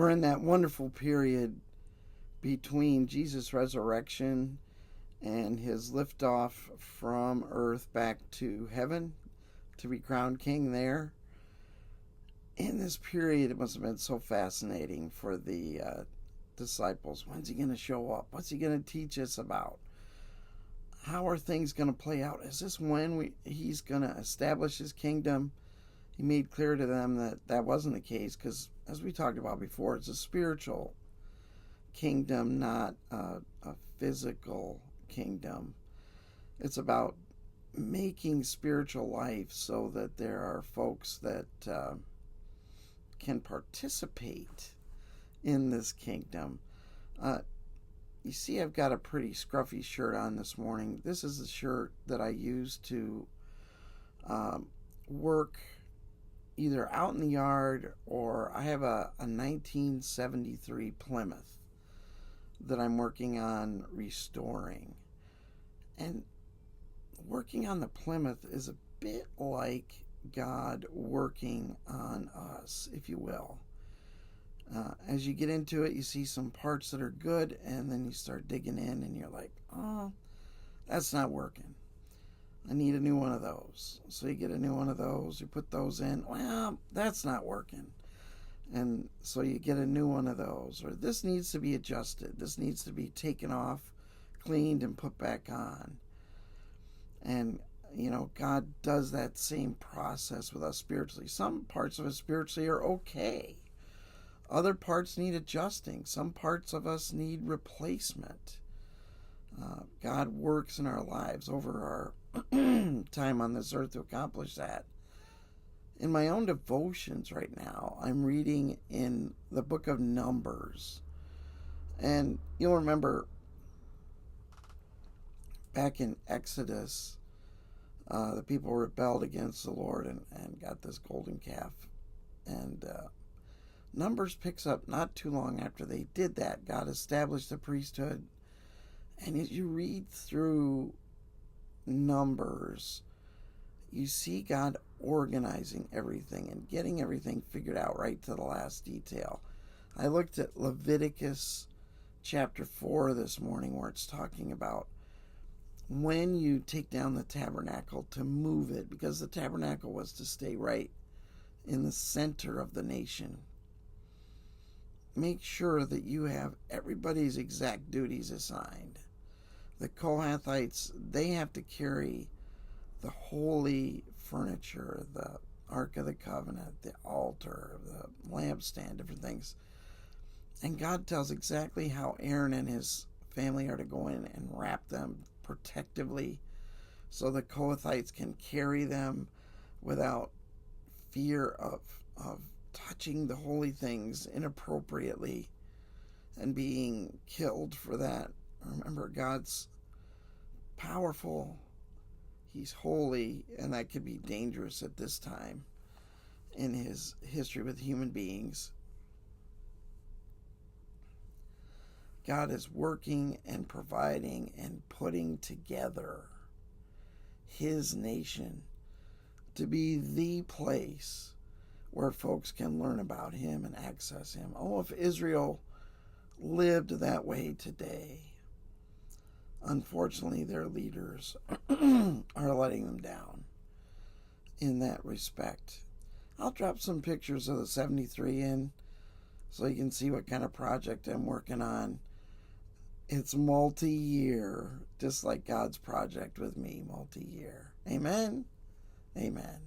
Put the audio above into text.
We're in that wonderful period between Jesus' resurrection and his liftoff from earth back to heaven to be crowned king there. In this period, it must have been so fascinating for the disciples. When's he going to show up? What's he going to teach us about? How are things going to play out? Is this when he's going to establish his kingdom? He made clear to them that that wasn't the case because, as we talked about before, it's a spiritual kingdom, not a physical kingdom. It's about making spiritual life so that there are folks that can participate in this kingdom. You see, I've got a pretty scruffy shirt on this morning. This is the shirt that I use to work either out in the yard, or I have a 1973 Plymouth that I'm working on restoring. And working on the Plymouth is a bit like God working on us, if you will. As you get into it, you see some parts that are good, and then you start digging in, and you're like, oh, that's not working. I need a new one of those. So you get a new one of those, you put those in. Well, that's not working. And so you get a new one of those. Or this needs to be adjusted. This needs to be taken off, cleaned, and put back on. And, you know, God does that same process with us spiritually. Some parts of us spiritually are okay. Other parts need adjusting. Some parts of us need replacement. God works in our lives over our time on this earth to accomplish that. In my own devotions right now, I'm reading in the book of Numbers. And you'll remember back in Exodus, the people rebelled against the Lord and got this golden calf. And Numbers picks up not too long after they did that. God established the priesthood. And as you read through Numbers, you see God organizing everything and getting everything figured out right to the last detail. I looked at Leviticus chapter 4 this morning, where it's talking about when you take down the tabernacle to move it, because the tabernacle was to stay right in the center of the nation. Make sure that you have everybody's exact duties assigned. The Kohathites, they have to carry the holy furniture, the Ark of the Covenant, the altar, the lampstand, different things. And God tells exactly how Aaron and his family are to go in and wrap them protectively so the Kohathites can carry them without fear of touching the holy things inappropriately and being killed for that. Remember, God's powerful. He's holy, and that could be dangerous at this time in his history with human beings. God is working and providing and putting together his nation to be the place where folks can learn about him and access him. Oh, if Israel lived that way today. Unfortunately, their leaders are letting them down in that respect. I'll drop some pictures of the 73 in so you can see what kind of project I'm working on. It's multi-year, just like God's project with me, multi-year. Amen? Amen.